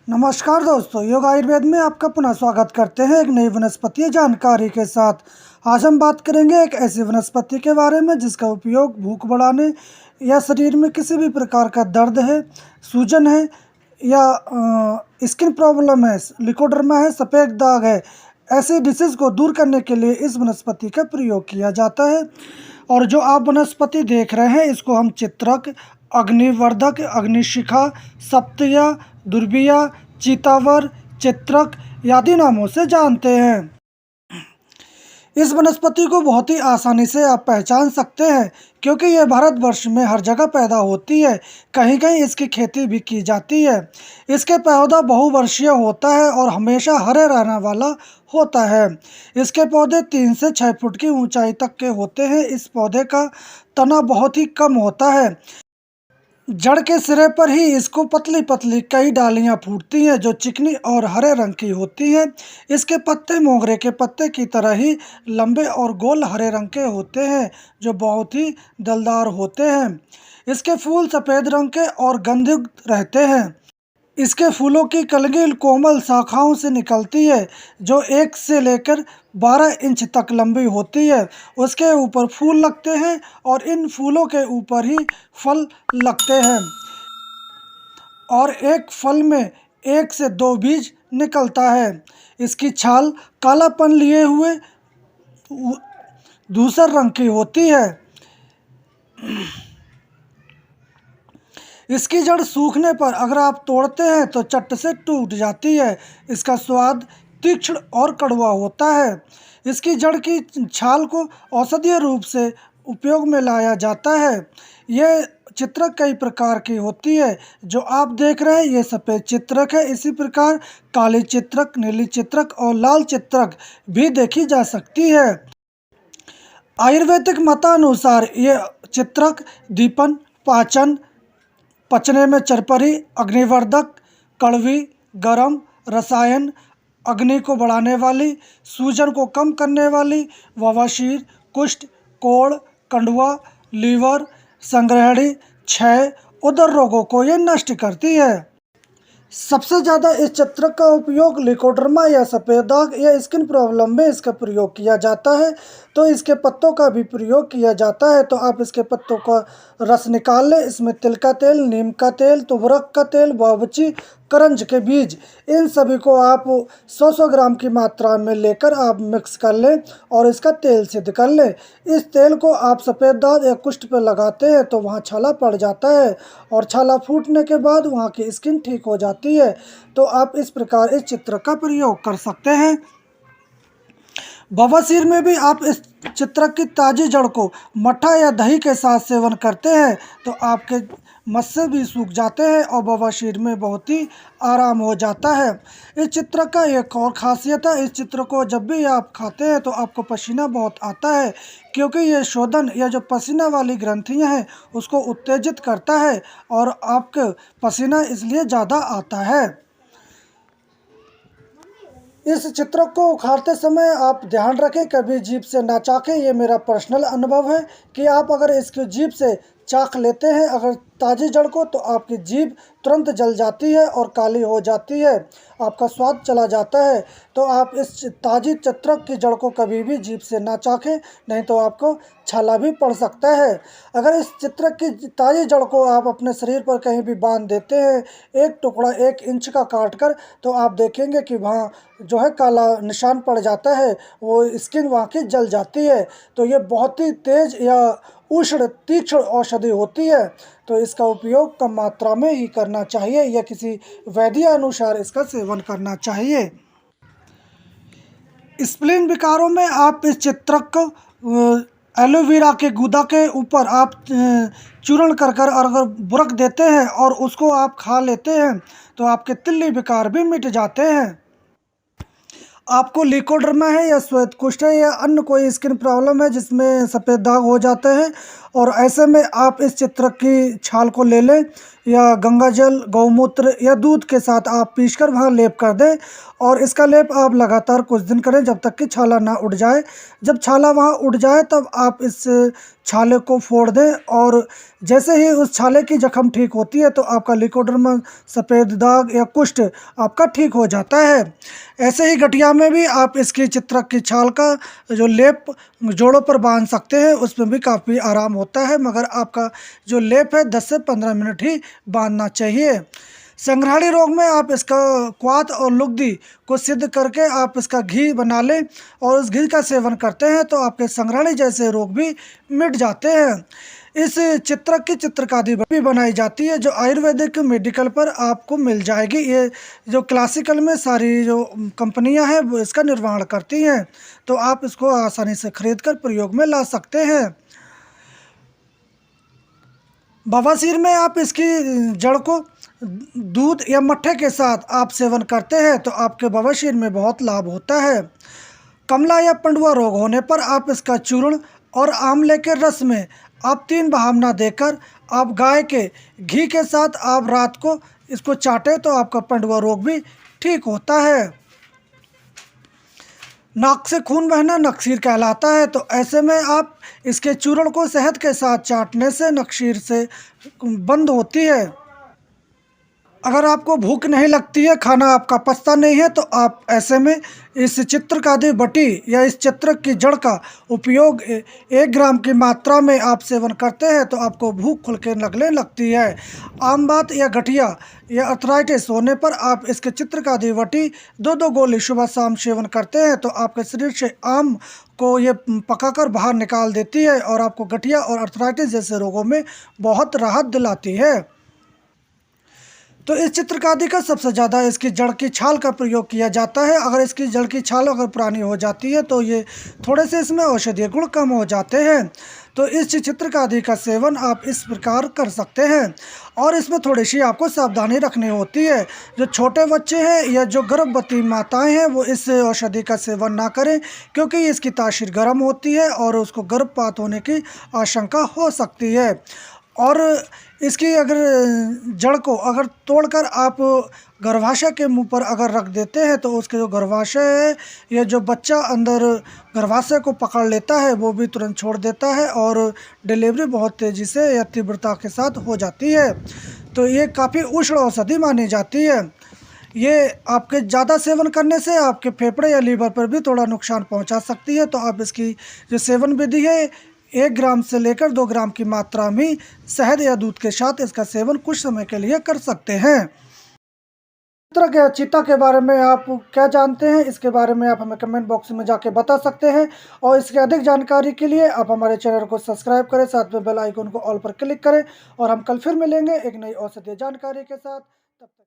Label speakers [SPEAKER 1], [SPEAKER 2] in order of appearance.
[SPEAKER 1] नमस्कार दोस्तों, योग आयुर्वेद में आपका पुनः स्वागत करते हैं एक नई वनस्पतीय जानकारी के साथ। आज हम बात करेंगे एक ऐसी वनस्पति के बारे में जिसका उपयोग भूख बढ़ाने या शरीर में किसी भी प्रकार का दर्द है, सूजन है या स्किन प्रॉब्लम है, लिकोडर्मा है, सफ़ेद दाग है, ऐसे डिसीज़ को दूर करने के लिए इस वनस्पति का प्रयोग किया जाता है। और जो आप वनस्पति देख रहे हैं इसको हम चित्रक, अग्निवर्धक, अग्निशिखा, सप्तिया, दुर्बिया, चीतावर, चित्रक आदि नामों से जानते हैं। इस वनस्पति को बहुत ही आसानी से आप पहचान सकते हैं क्योंकि यह भारतवर्ष में हर जगह पैदा होती है, कहीं कहीं इसकी खेती भी की जाती है। इसके पौधा बहुवर्षीय होता है और हमेशा हरे रहने वाला होता है। इसके पौधे 3 से 6 फुट की ऊंचाई तक के होते हैं। इस पौधे का तना बहुत ही कम होता है। जड़ के सिरे पर ही इसको पतली पतली कई डालियां फूटती हैं जो चिकनी और हरे रंग की होती हैं। इसके पत्ते मोगरे के पत्ते की तरह ही लंबे और गोल हरे रंग के होते हैं जो बहुत ही दलदार होते हैं। इसके फूल सफ़ेद रंग के और गंधयुक्त रहते हैं। इसके फूलों की कलगी कोमल शाखाओं से निकलती है जो 1 से लेकर 12 इंच तक लंबी होती है। उसके ऊपर फूल लगते हैं और इन फूलों के ऊपर ही फल लगते हैं और एक फल में 1 से 2 बीज निकलता है। इसकी छाल कालापन लिए हुए धूसर रंग की होती है। इसकी जड़ सूखने पर अगर आप तोड़ते हैं तो चट से टूट जाती है। इसका स्वाद तीक्ष्ण और कड़वा होता है। इसकी जड़ की छाल को औषधीय रूप से उपयोग में लाया जाता है। ये चित्रक कई प्रकार की होती है। जो आप देख रहे हैं ये सफ़ेद चित्रक है। इसी प्रकार काली चित्रक, नीली चित्रक और लाल चित्रक भी देखी जा सकती है। आयुर्वेदिक मतानुसार ये चित्रक दीपन, पाचन, पचने में चरपरी, अग्निवर्धक, कड़वी, गरम, रसायन, अग्नि को बढ़ाने वाली, सूजन को कम करने वाली, बवासीर, कुष्ठ, कोढ़, कंडुआ, लीवर, संग्रहणी, क्षय, उदर रोगों को ये नष्ट करती है। सबसे ज़्यादा इस चित्रक का उपयोग लिकोडर्मा या सफ़ेद दाग या स्किन प्रॉब्लम में इसका प्रयोग किया जाता है। तो इसके पत्तों का भी प्रयोग किया जाता है। तो आप इसके पत्तों का रस निकाल लें। इसमें तिल का तेल, नीम का तेल, तुबरक का तेल, बावची, करंज के बीज, इन सभी को आप 100-100 ग्राम की मात्रा में लेकर आप मिक्स कर लें और इसका तेल सिद्ध कर लें। इस तेल को आप सफ़ेद दाग या कुष्ठ पर लगाते हैं तो वहाँ छाला पड़ जाता है और छाला फूटने के बाद वहाँ की स्किन ठीक हो जाती है। तो आप इस प्रकार इस चित्रक का प्रयोग कर सकते हैं। बवासीर में भी आप इस चित्रक की ताज़ी जड़ को मट्ठा या दही के साथ सेवन करते हैं तो आपके मस्से भी सूख जाते हैं और बवासीर में बहुत ही आराम हो जाता है। इस चित्रक का एक और ख़ासियत है, इस चित्र को जब भी आप खाते हैं तो आपको पसीना बहुत आता है क्योंकि ये शोधन या जो पसीना वाली ग्रंथियां हैं उसको उत्तेजित करता है और आपका पसीना इसलिए ज़्यादा आता है। इस चित्रक को उखाड़ते समय आप ध्यान रखें कभी जीभ से ना चाखें। ये मेरा पर्सनल अनुभव है कि आप अगर इसकी जीभ से चाख लेते हैं अगर ताज़ी जड़ को तो आपकी जीभ तुरंत जल जाती है और काली हो जाती है, आपका स्वाद चला जाता है। तो आप इस ताज़ी चित्रक की जड़ को कभी भी जीभ से ना चाखें, नहीं तो आपको छाला भी पड़ सकता है। अगर इस चित्रक की ताज़ी जड़ को आप अपने शरीर पर कहीं भी बांध देते हैं, एक टुकड़ा 1 इंच का काट कर, तो आप देखेंगे कि वहाँ जो है काला निशान पड़ जाता है, वो स्किन वहाँ की जल जाती है। तो ये बहुत ही तेज़ या उष्ण तीक्ष्ण औषधि होती है। तो इसका उपयोग कम मात्रा में ही करना चाहिए या किसी वैद्य अनुसार इसका सेवन करना चाहिए। स्प्लीन विकारों में आप इस चित्रक को एलोवेरा के गूदा के ऊपर आप चूर्ण कर कर अगर बुरक देते हैं और उसको आप खा लेते हैं तो आपके तिल्ली विकार भी मिट जाते हैं। आपको लिकोड्रमा है या श्वेत कुष्ठ है या अन्य कोई स्किन प्रॉब्लम है जिसमें सफ़ेद दाग हो जाते हैं, और ऐसे में आप इस चित्रक की छाल को ले लें या गंगा जल, गौमूत्र या दूध के साथ आप पीसकर वहाँ लेप कर दें, और इसका लेप आप लगातार कुछ दिन करें जब तक कि छाला ना उड़ जाए। जब छाला वहाँ उड़ जाए तब आप इस छाले को फोड़ दें, और जैसे ही उस छाले की जख्म ठीक होती है तो आपका लिकोड्रमा सफ़ेद दाग या कुष्ठ आपका ठीक हो जाता है। ऐसे ही गठिया में भी आप इसकी चित्रक की छाल का जो लेप जोड़ों पर बांध सकते हैं, उसमें भी काफ़ी आराम होता है, मगर आपका जो लेप है 10 से 15 मिनट ही बांधना चाहिए। संग्रहणी रोग में आप इसका क्वाथ और लुगदी को सिद्ध करके आप इसका घी बना लें और उस घी का सेवन करते हैं तो आपके संग्रहणी जैसे रोग भी मिट जाते हैं। इस चित्रक की चित्रकारी भी बनाई जाती है जो आयुर्वेदिक मेडिकल पर आपको मिल जाएगी। ये जो क्लासिकल में सारी जो कंपनियां हैं वो इसका निर्माण करती हैं, तो आप इसको आसानी से खरीद कर प्रयोग में ला सकते हैं। बवासीर में आप इसकी जड़ को दूध या मट्ठे के साथ आप सेवन करते हैं तो आपके बवासीर में बहुत लाभ होता है। कमला या पंडुआ रोग होने पर आप इसका चूर्ण और आंवले के रस में आप 3 बहावना देकर आप गाय के घी के साथ आप रात को इसको चाटें तो आपका पंडुआ रोग भी ठीक होता है। नाक से खून बहना नक्सीर कहलाता है, तो ऐसे में आप इसके चूर्ण को शहद के साथ चाटने से नक्सीर से बंद होती है। अगर आपको भूख नहीं लगती है, खाना आपका पचता नहीं है, तो आप ऐसे में इस चित्रकादि बटी या इस चित्रक की जड़ का उपयोग 1 ग्राम की मात्रा में आप सेवन करते हैं तो आपको भूख खुल के लगने लगती है। आम बात या गठिया या अर्थराइटिस होने पर आप इसके चित्रकादि बटी 2-2 गोली सुबह शाम सेवन करते हैं तो आपके शरीर से आम को ये पकाकर बाहर निकाल देती है और आपको गठिया और अर्थराइटिस जैसे रोगों में बहुत राहत दिलाती है। तो इस चित्रकारी का सबसे ज़्यादा इसकी जड़ की छाल का प्रयोग किया जाता है। अगर इसकी जड़ की छाल अगर पुरानी हो जाती है तो ये थोड़े से इसमें औषधीय गुण कम हो जाते हैं। तो इस चित्रकारी का सेवन आप इस प्रकार कर सकते हैं, और इसमें थोड़ी सी आपको सावधानी रखनी होती है। जो छोटे बच्चे हैं या जो गर्भवती माताएं हैं वो इस औषधि का सेवन ना करें, क्योंकि इसकी तासीर गर्म होती है और उसको गर्भपात होने की आशंका हो सकती है। और इसकी अगर जड़ को अगर तोड़कर आप गर्भाशय के मुंह पर अगर रख देते हैं तो उसके जो गर्भाशय है या जो बच्चा अंदर गर्भाशय को पकड़ लेता है वो भी तुरंत छोड़ देता है और डिलीवरी बहुत तेज़ी से या तीव्रता के साथ हो जाती है। तो ये काफ़ी उष्ण औषधि मानी जाती है। ये आपके ज़्यादा सेवन करने से आपके फेफड़े या लीवर पर भी थोड़ा नुकसान पहुंचा सकती है। तो आप इसकी जो सेवन विधि है 1 ग्राम से लेकर 2 ग्राम की मात्रा में शहद या दूध के साथ इसका सेवन कुछ समय के लिए कर सकते हैं। चित्रक या चीता के बारे में आप क्या जानते हैं, इसके बारे में आप हमें कमेंट बॉक्स में जाके बता सकते हैं, और इसके अधिक जानकारी के लिए आप हमारे चैनल को सब्सक्राइब करें, साथ में बेल आइकन को ऑल पर क्लिक करें, और हम कल फिर मिलेंगे एक नई औषधीय जानकारी के साथ। तब तक